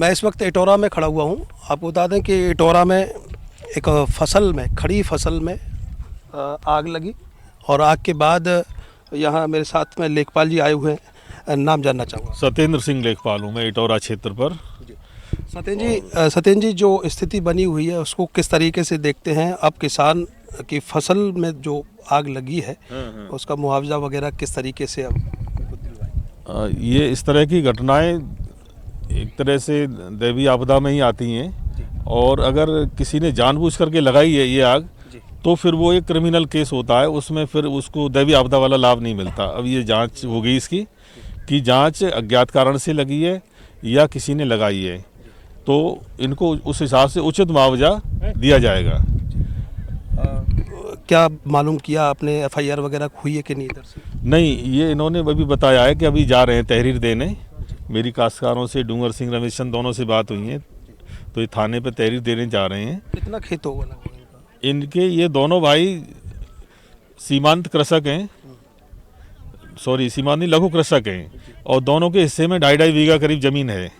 मैं इस वक्त इटौरा में खड़ा हुआ हूँ। आपको बता दें कि इटौरा में एक फसल में, खड़ी फसल में आग लगी और आग के बाद यहाँ मेरे साथ में लेखपाल जी आए हुए हैं। नाम जानना चाहूँगा। सत्येंद्र सिंह लेखपाल हूँ मैं, इटौरा क्षेत्र पर। सत्येंद्र जी, जो स्थिति बनी हुई है उसको किस तरीके से देखते हैं? अब किसान की फसल में जो आग लगी है उसका मुआवजा वगैरह किस तरीके से अब ये इस तरह की घटनाएं एक तरह से दैवीय आपदा में ही आती हैं, और अगर किसी ने जानबूझ करके लगाई है ये आग तो फिर वो एक क्रिमिनल केस होता है, उसमें फिर उसको दैवीय आपदा वाला लाभ नहीं मिलता। अब ये जांच हो गई इसकी कि जांच अज्ञात कारण से लगी है या किसी ने लगाई है, तो इनको उस हिसाब से उचित मुआवजा दिया जाएगा। क्या मालूम किया आपने? एफआईआर वगैरह हुई है कि नहीं इधर से? नहीं, ये इन्होंने अभी बताया है कि अभी जा रहे हैं तहरीर देने। मेरी काश्तकारों से डूंगर सिंह रमेश चंद दोनों से बात हुई है, तो ये थाने पे तहरीर देने जा रहे हैं। कितना खेत होगा लगभग इनके ये दोनों भाई सीमांत कृषक हैं, सीमांत नहीं, लघु कृषक हैं, और दोनों के हिस्से में 2.5 बीघा करीब ज़मीन है।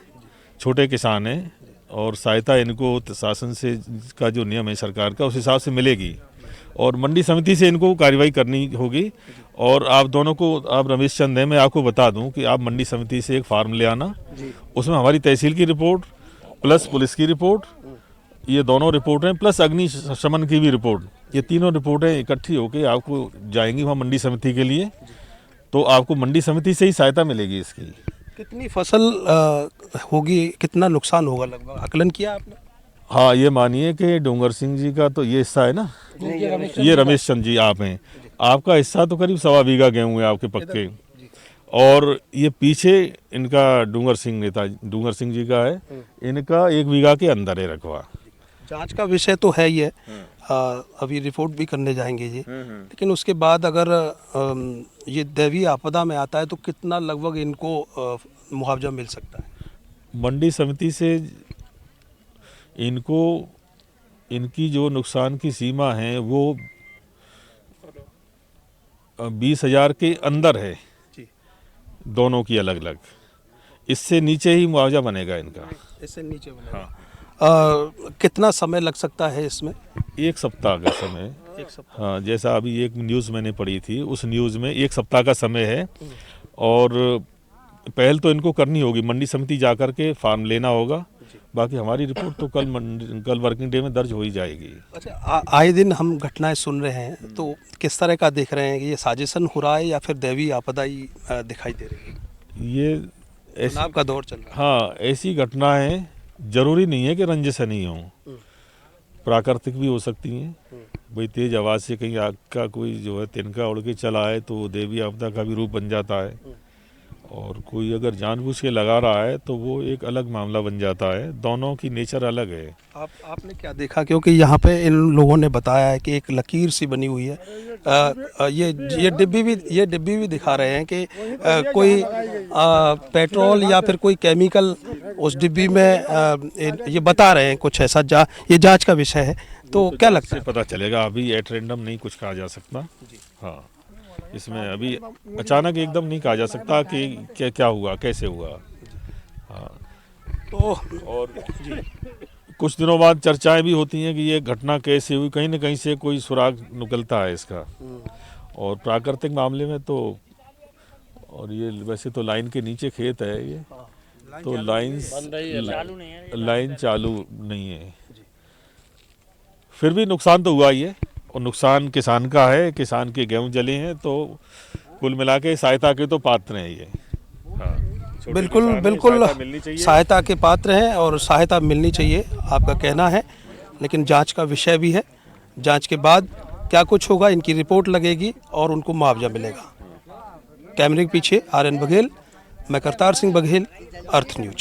छोटे किसान हैं और सहायता इनको शासन से का जो नियम है सरकार का, उस हिसाब से मिलेगी, और मंडी समिति से इनको कार्रवाई करनी होगी। और आप दोनों को, आप रमेश चंद हैं, मैं आपको बता दूं कि आप मंडी समिति से एक फार्म ले आना, उसमें हमारी तहसील की रिपोर्ट प्लस पुलिस की रिपोर्ट, ये दोनों रिपोर्टें प्लस अग्निशमन की भी रिपोर्ट, ये तीनों रिपोर्टें इकट्ठी होकर आपको जाएंगी वहाँ मंडी समिति के लिए, तो आपको मंडी समिति से ही सहायता मिलेगी इसकी। कितनी फसल होगी, कितना नुकसान होगा लगभग आकलन किया आपने? हाँ, ये मानिए कि डूंगर सिंह जी का तो ये हिस्सा है ना, ये रमेश चंद जी आप हैं, आपका हिस्सा तो करीब 1.25 बीघा गेहूँ है आपके पक्के, और ये पीछे इनका डूंगर सिंह जी का है, इनका 1 बीघा के अंदर है रकबा। जांच का विषय तो है ही है, अभी रिपोर्ट भी करने जाएंगे जी, लेकिन उसके बाद अगर ये दैवीय आपदा में आता है तो कितना लगभग इनको मुआवजा मिल सकता है? मंडी समिति से इनको इनकी जो नुकसान की सीमा है वो 20,000 के अंदर है दोनों की अलग अलग, इससे नीचे ही मुआवजा बनेगा इनका। इससे नीचे बनेगा। हाँ। कितना समय लग सकता है इसमें? 1 सप्ताह का समय। 1 सप्ताह। हाँ, जैसा अभी एक न्यूज़ मैंने पढ़ी थी, उस न्यूज़ में 1 सप्ताह का समय है, और पहल तो इनको करनी होगी, मंडी समिति जा कर के फार्म लेना होगा, बाकी हमारी रिपोर्ट तो कल वर्किंग डे में दर्ज हो ही जाएगी। अच्छा, आए दिन हम घटनाएं सुन रहे हैं, तो किस तरह का देख रहे हैं कि ये साजिशन हो रहा है या फिर दैवीय आपदा ही दिखाई दे रही है? ये चुनाव का दौर चल रहा है। हाँ, ऐसी घटनाएं जरूरी नहीं है कि रंजिश नहीं हो, प्राकृतिक भी हो सकती हैं। भाई तेज आवाज़ से कहीं आग का कोई जो है तिनका उड़ के चला आए तो दैवीय आपदा का भी रूप बन जाता है, और कोई अगर जानबूझ के लगा रहा है तो वो एक अलग मामला बन जाता है। दोनों की नेचर अलग है। आपने क्या देखा? क्योंकि यहाँ पे इन लोगों ने बताया है कि एक लकीर सी बनी हुई है, ये डिब्बी भी दिखा रहे हैं कि कोई पेट्रोल या फिर कोई केमिकल उस डिब्बी में, ये बता रहे हैं कुछ ऐसा। ये जांच का विषय है, तो क्या लगता है? पता चलेगा, अभी एट रैंडम नहीं कुछ कहा जा सकता। हाँ, इसमें अभी अचानक एकदम नहीं कहा जा सकता कि क्या हुआ, कैसे हुआ। हाँ, तो और कुछ दिनों बाद चर्चाएं भी होती हैं कि ये घटना कैसे हुई, कहीं न कहीं से कोई सुराग निकलता है इसका। और प्राकृतिक मामले में तो, और ये वैसे तो लाइन के नीचे खेत है ये, तो लाइन चालू नहीं है, फिर भी नुकसान तो हुआ ही है, और नुकसान किसान का है, किसान के गेहूं जले हैं, तो कुल मिला के सहायता के तो पात्र हैं ये। हाँ, बिल्कुल सहायता के पात्र हैं और सहायता मिलनी चाहिए, आपका कहना है, लेकिन जांच का विषय भी है। जांच के बाद क्या कुछ होगा, इनकी रिपोर्ट लगेगी और उनको मुआवजा मिलेगा। कैमरे के पीछे RN बघेल, मैं करतार सिंह बघेल, अर्थ न्यूज।